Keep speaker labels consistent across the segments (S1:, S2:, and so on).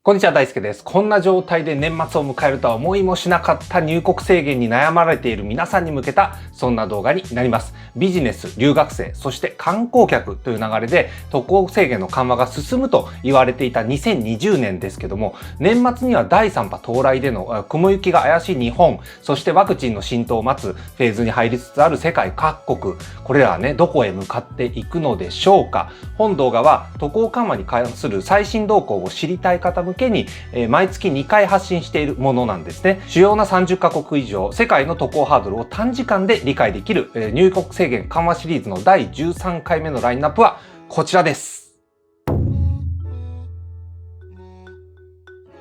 S1: こんにちは、大輔です。こんな状態で年末を迎えるとは思いもしなかった入国制限に悩まれている皆さんに向けた、そんな動画になります。ビジネス、留学生、そして観光客という流れで渡航制限の緩和が進むと言われていた2020年ですけども、年末には第3波到来での雲行きが怪しい日本、そしてワクチンの浸透を待つフェーズに入りつつある世界各国、これらはね、どこへ向かっていくのでしょうか。本動画は渡航緩和に関する最新動向を知りたい方向けに毎月2回発信しているものなんですね。主要な30カ国以上、世界の渡航ハードルを短時間で理解できる入国制限緩和シリーズの第13回目のラインナップはこちらです。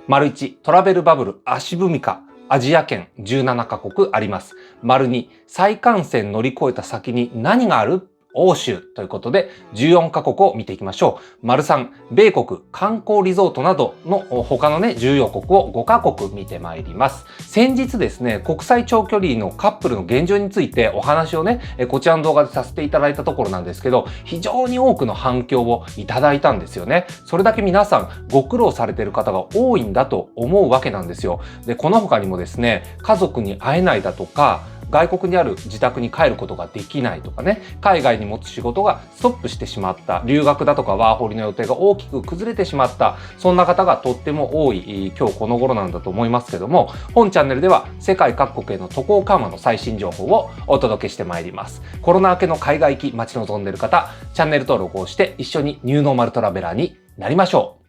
S1: 1、トラベルバブル足踏みか。アジア圏17カ国あります。2、再感染乗り越えた先に何がある？欧州ということで14カ国を見ていきましょう。3、米国観光リゾートなどの他のね重要国を5カ国見てまいります。先日ですね、国際長距離のカップルの現状についてお話をね、こちらの動画でさせていただいたところなんですけど、非常に多くの反響をいただいたんですよね。それだけ皆さんご苦労されている方が多いんだと思うわけなんですよ。で、この他にもですね、家族に会えないだとか、外国にある自宅に帰ることができないとかね、海外に持つ仕事がストップしてしまった、留学だとかワーホリの予定が大きく崩れてしまった、そんな方がとっても多い今日この頃なんだと思いますけども、本チャンネルでは世界各国への渡航緩和の最新情報をお届けしてまいります。コロナ明けの海外行き待ち望んでいる方、チャンネル登録をして一緒にニューノーマルトラベラーになりましょう。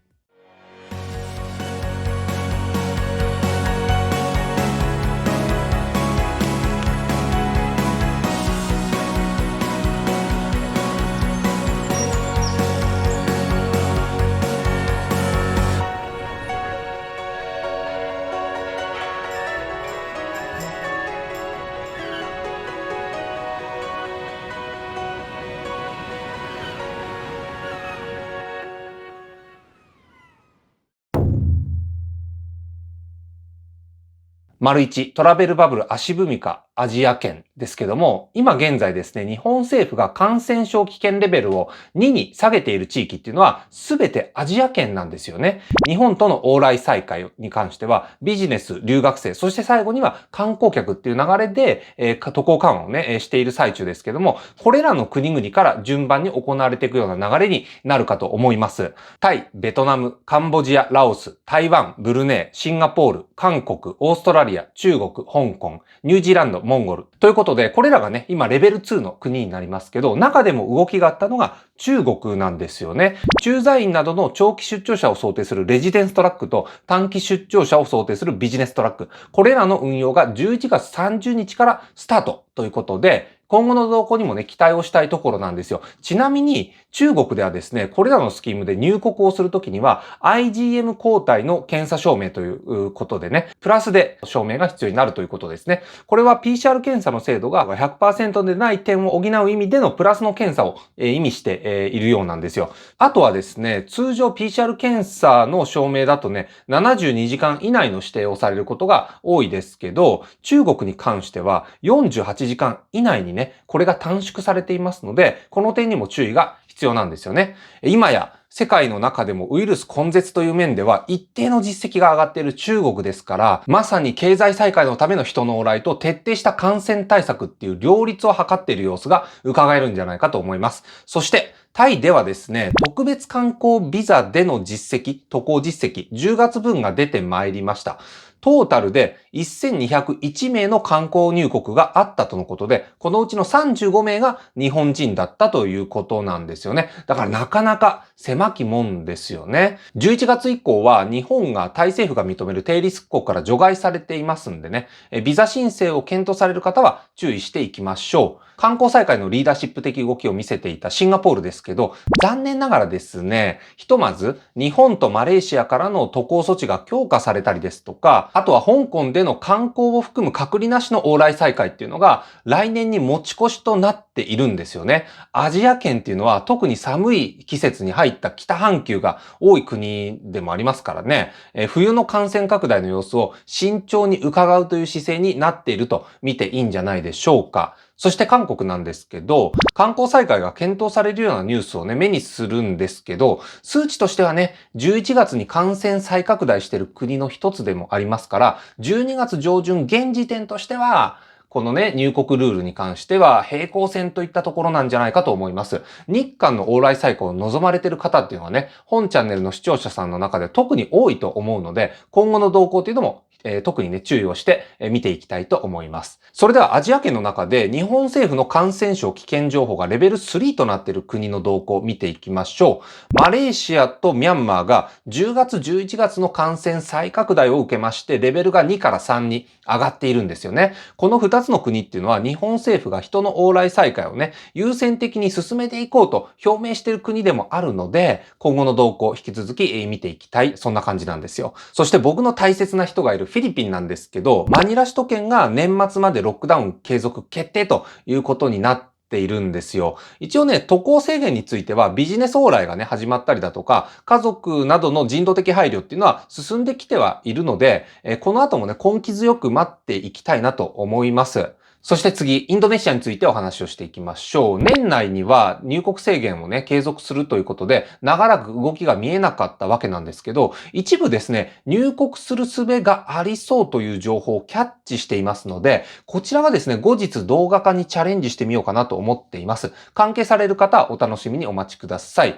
S1: 1、トラベルバブル足踏みかアジア圏ですけども、今現在ですね、日本政府が感染症危険レベルを2に下げている地域っていうのは全てアジア圏なんですよね。日本との往来再開に関してはビジネス、留学生、そして最後には観光客っていう流れで、渡航緩和をね、している最中ですけども、これらの国々から順番に行われていくような流れになるかと思います。タイ、ベトナム、カンボジア、ラオス、台湾、ブルネイ、シンガポール、韓国、オーストラリア、中国、香港、ニュージーランド、モンゴル。ということで、これらがね、今レベル2の国になりますけど、中でも動きがあったのが中国なんですよね。駐在員などの長期出張者を想定するレジデンストラックと短期出張者を想定するビジネストラック。これらの運用が11月30日からスタートということで、今後の動向にもね、期待をしたいところなんですよ。ちなみに、中国ではですね、これらのスキームで入国をするときには、IgM 抗体の検査証明ということでね、プラスで証明が必要になるということですね。これは PCR 検査の精度が 100% でない点を補う意味でのプラスの検査を意味しているようなんですよ。あとはですね、通常 PCR 検査の証明だとね、72時間以内の指定をされることが多いですけど、中国に関しては48時間以内にね、これが短縮されていますので、この点にも注意が必要なんですよね。今や世界の中でもウイルス根絶という面では一定の実績が上がっている中国ですから、まさに経済再開のための人の往来と徹底した感染対策っていう両立を図っている様子が伺えるんじゃないかと思います。そしてタイではですね、特別観光ビザでの実績、渡航実績、10月分が出てまいりました。トータルで1201名の観光入国があったとのことで、このうちの35名が日本人だったということなんですよね。だからなかなか狭きもんですよね。11月以降は日本がタイ政府が認める低リスク国から除外されていますんでね、ビザ申請を検討される方は注意していきましょう。観光再開のリーダーシップ的動きを見せていたシンガポールですけど、残念ながらですね、ひとまず日本とマレーシアからの渡航措置が強化されたりですとか、あとは香港での観光を含む隔離なしの往来再開っていうのが来年に持ち越しとなっているんですよね。アジア圏っていうのは特に寒い季節に入った北半球が多い国でもありますからね、冬の感染拡大の様子を慎重に伺うという姿勢になっていると見ていいんじゃないでしょうか。そして韓国なんですけど、観光再開が検討されるようなニュースをね、目にするんですけど、数値としてはね、11月に感染再拡大している国の一つでもありますから、12月上旬現時点としては、このね、入国ルールに関しては平行線といったところなんじゃないかと思います。日韓の往来再開を望まれている方っていうのはね、本チャンネルの視聴者さんの中で特に多いと思うので、今後の動向というのも特にね、注意をして見ていきたいと思います。それではアジア圏の中で日本政府の感染症危険情報がレベル3となっている国の動向を見ていきましょう。マレーシアとミャンマーが10月、11月の感染再拡大を受けまして、レベルが2から3に上がっているんですよね。この2つの国っていうのは日本政府が人の往来再開をね、優先的に進めていこうと表明している国でもあるので、今後の動向を引き続き見ていきたい、そんな感じなんですよ。そして僕の大切な人がいるフィリピンなんですけど、マニラ首都圏が年末までロックダウン継続決定ということになっているんですよ。一応ね、渡航制限についてはビジネス往来がね、始まったりだとか、家族などの人道的配慮っていうのは進んできてはいるので、この後もね、根気強く待っていきたいなと思います。そして次、インドネシアについてお話をしていきましょう。年内には入国制限をね、継続するということで、長らく動きが見えなかったわけなんですけど、一部ですね、入国する術がありそうという情報をキャッチしていますので、こちらはですね、後日動画化にチャレンジしてみようかなと思っています。関係される方はお楽しみにお待ちください。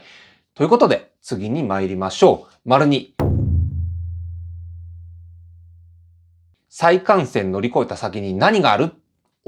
S1: ということで、次に参りましょう。丸2。再感染乗り越えた先に何がある？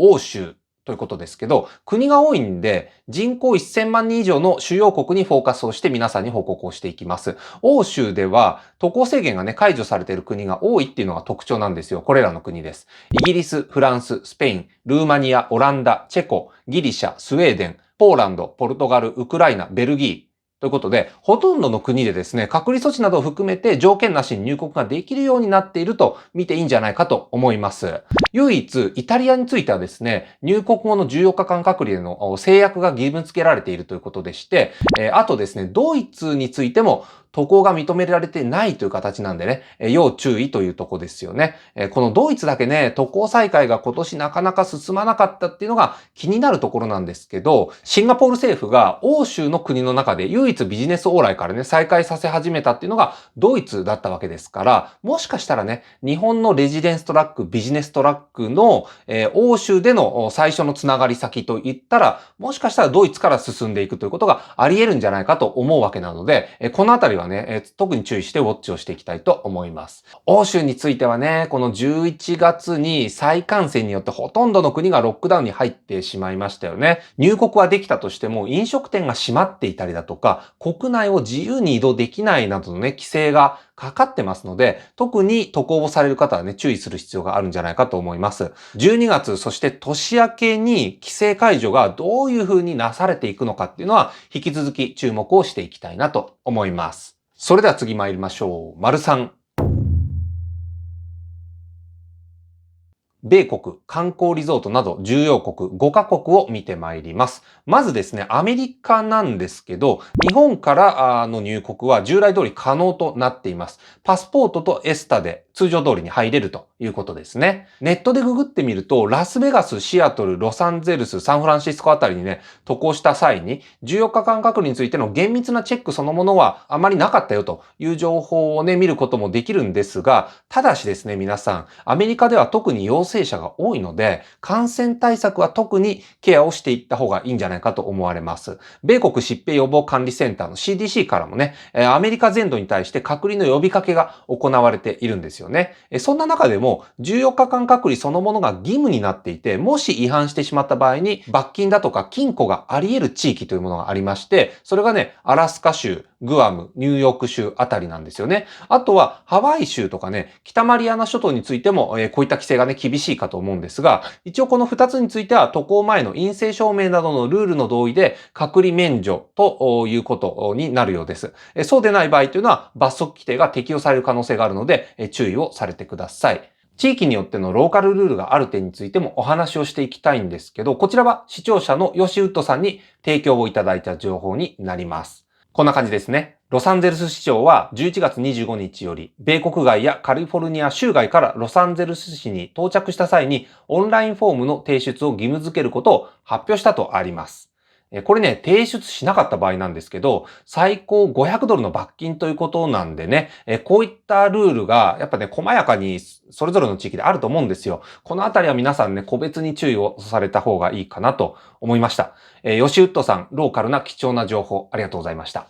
S1: 欧州ということですけど、国が多いんで、人口1000万人以上の主要国にフォーカスをして皆さんに報告をしていきます。欧州では渡航制限がね、解除されている国が多いっていうのが特徴なんですよ。これらの国です。イギリス、フランス、スペイン、ルーマニア、オランダ、チェコ、ギリシャ、スウェーデン、ポーランド、ポルトガル、ウクライナ、ベルギー、ということで、ほとんどの国でですね、隔離措置などを含めて条件なしに入国ができるようになっていると見ていいんじゃないかと思います。唯一、イタリアについてはですね、入国後の14日間隔離への制約が義務付けられているということでして、あとですね、ドイツについても渡航が認められてないという形なんでね、要注意というとこですよね。このドイツだけね、渡航再開が今年なかなか進まなかったっていうのが気になるところなんですけど、シンガポール政府が欧州の国の中で唯一ビジネス往来からね、再開させ始めたっていうのがドイツだったわけですから、もしかしたらね、日本のレジデンストラック、ビジネストラックの、欧州での最初のつながり先といったら、もしかしたらドイツから進んでいくということがあり得るんじゃないかと思うわけなので、このあたりはね、特に注意してウォッチをしていきたいと思います。欧州についてはね、この11月に再感染によってほとんどの国がロックダウンに入ってしまいましたよね。入国はできたとしても飲食店が閉まっていたりだとか、国内を自由に移動できないなどのね、規制がかかってますので、特に渡航をされる方はね、注意する必要があるんじゃないかと思います。12月、そして年明けに規制解除がどういう風になされていくのかっていうのは、引き続き注目をしていきたいなと思います。それでは次参りましょう。丸3。米国、観光リゾートなど重要国5カ国を見てまいります。まずですね、アメリカなんですけど、日本からの入国は従来通り可能となっています。パスポートとエスタで通常通りに入れるということですね。ネットでググってみると、ラスベガス、シアトル、ロサンゼルス、サンフランシスコあたりにね、渡航した際に、14日間隔離についての厳密なチェックそのものはあまりなかったよという情報をね、見ることもできるんですが、ただしですね、皆さん、アメリカでは特に陽性者が多いので、感染対策は特にケアをしていった方がいいんじゃないかと思われます。米国疾病予防管理センターの CDC からもね、アメリカ全土に対して隔離の呼びかけが行われているんですよね。そんな中でも14日間隔離そのものが義務になっていて、もし違反してしまった場合に罰金だとか禁錮があり得る地域というものがありまして、それがね、アラスカ州、グアム、ニューヨーク州あたりなんですよね。あとはハワイ州とかね、北マリアナ諸島についても、こういった規制がね、厳しいかと思うんですが、一応この2つについては渡航前の陰性証明などのルールの同意で隔離免除ということになるようです。そうでない場合というのは罰則規定が適用される可能性があるので、注意をされてください。地域によってのローカルルールがある点についてもお話をしていきたいんですけど、こちらは視聴者のヨシウッドさんに提供をいただいた情報になります。こんな感じですね。ロサンゼルス市長は11月25日より、米国外やカリフォルニア州外からロサンゼルス市に到着した際に、オンラインフォームの提出を義務付けることを発表したとあります。これね、提出しなかった場合なんですけど、最高$500の罰金ということなんでね、こういったルールが、やっぱね、細やかにそれぞれの地域であると思うんですよ。このあたりは皆さんね、個別に注意をされた方がいいかなと思いました。吉ウッドさん、ローカルな貴重な情報、ありがとうございました。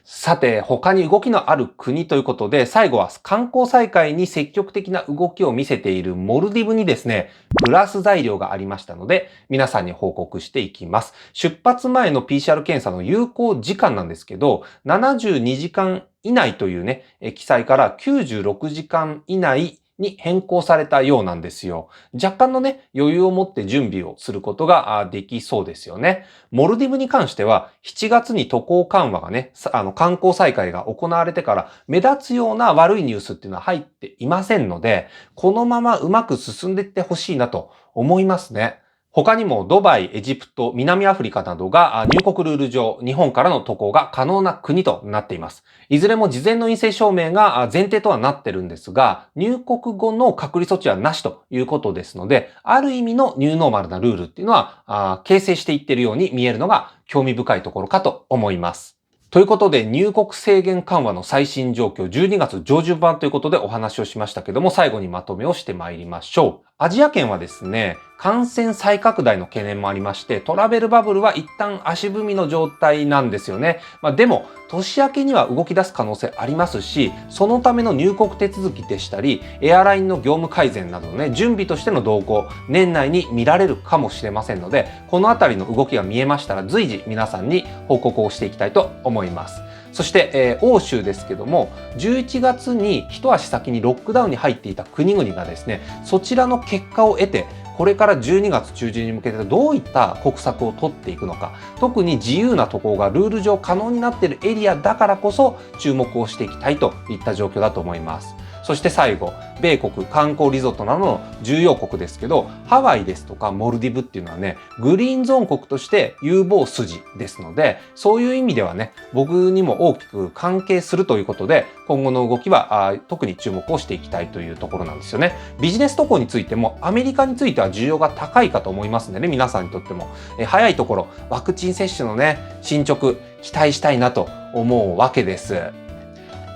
S1: さて、他に動きのある国ということで、最後は観光再開に積極的な動きを見せているモルディブにですね、プラス材料がありましたので、皆さんに報告していきます。出発前の PCR 検査の有効時間なんですけど、72時間以内というね、記載から96時間以内に変更されたようなんですよ。若干のね、余裕を持って準備をすることができそうですよね。モルディブに関しては、7月に渡航緩和がね、観光再開が行われてから目立つような悪いニュースっていうのは入っていませんので、このままうまく進んでいってほしいなと思いますね。他にもドバイ、エジプト、南アフリカなどが入国ルール上、日本からの渡航が可能な国となっています。いずれも事前の陰性証明が前提とはなってるんですが、入国後の隔離措置はなしということですので、ある意味のニューノーマルなルールっていうのは形成していっているように見えるのが興味深いところかと思います。ということで、入国制限緩和の最新状況、12月上旬版ということでお話をしましたけども、最後にまとめをしてまいりましょう。アジア圏はですね、感染再拡大の懸念もありまして、トラベルバブルは一旦足踏みの状態なんですよね。でも、年明けには動き出す可能性ありますし、そのための入国手続きでしたり、エアラインの業務改善などのね、準備としての動向、年内に見られるかもしれませんので、このあたりの動きが見えましたら、随時皆さんに報告をしていきたいと思います。そして、欧州ですけども、11月に一足先にロックダウンに入っていた国々がですね、そちらの結果を得て、これから12月中旬に向けてどういった国策を取っていくのか、特に自由な渡航がルール上可能になっているエリアだからこそ注目をしていきたいといった状況だと思います。そして最後、米国観光リゾートなどの重要国ですけど、ハワイですとかモルディブっていうのはね、グリーンゾーン国として有望筋ですので、そういう意味ではね、僕にも大きく関係するということで、今後の動きは特に注目をしていきたいというところなんですよね。ビジネス渡航についても、アメリカについては需要が高いかと思いますのでね、皆さんにとっても。早いところ、ワクチン接種のね、進捗、期待したいなと思うわけです。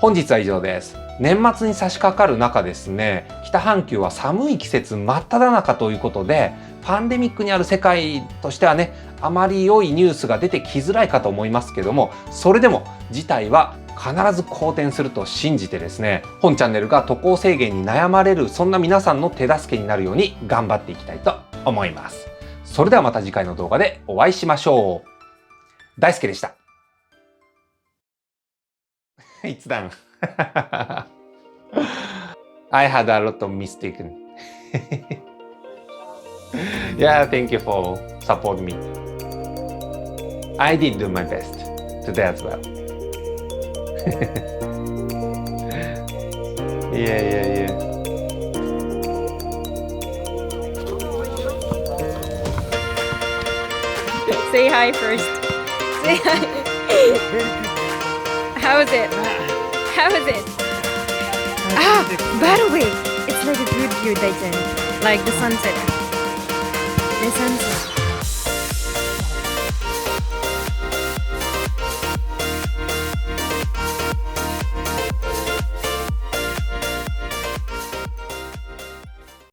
S1: 本日は以上です。年末に差し掛かる中ですね、北半球は寒い季節真っ只中ということで、パンデミックにある世界としてはね、あまり良いニュースが出てきづらいかと思いますけども、それでも事態は必ず好転すると信じてですね、本チャンネルが渡航制限に悩まれる、そんな皆さんの手助けになるように頑張っていきたいと思います。それではまた次回の動画でお会いしましょう。大輔でした。It's done. I had a lot of mistakes. Yeah, thank you for support me. I did do my best today as well. Yeah.
S2: Say hi first. Say hi. How is it? How is it? By the way, it's like a good view, Daichen. Like the sunset. The sunset.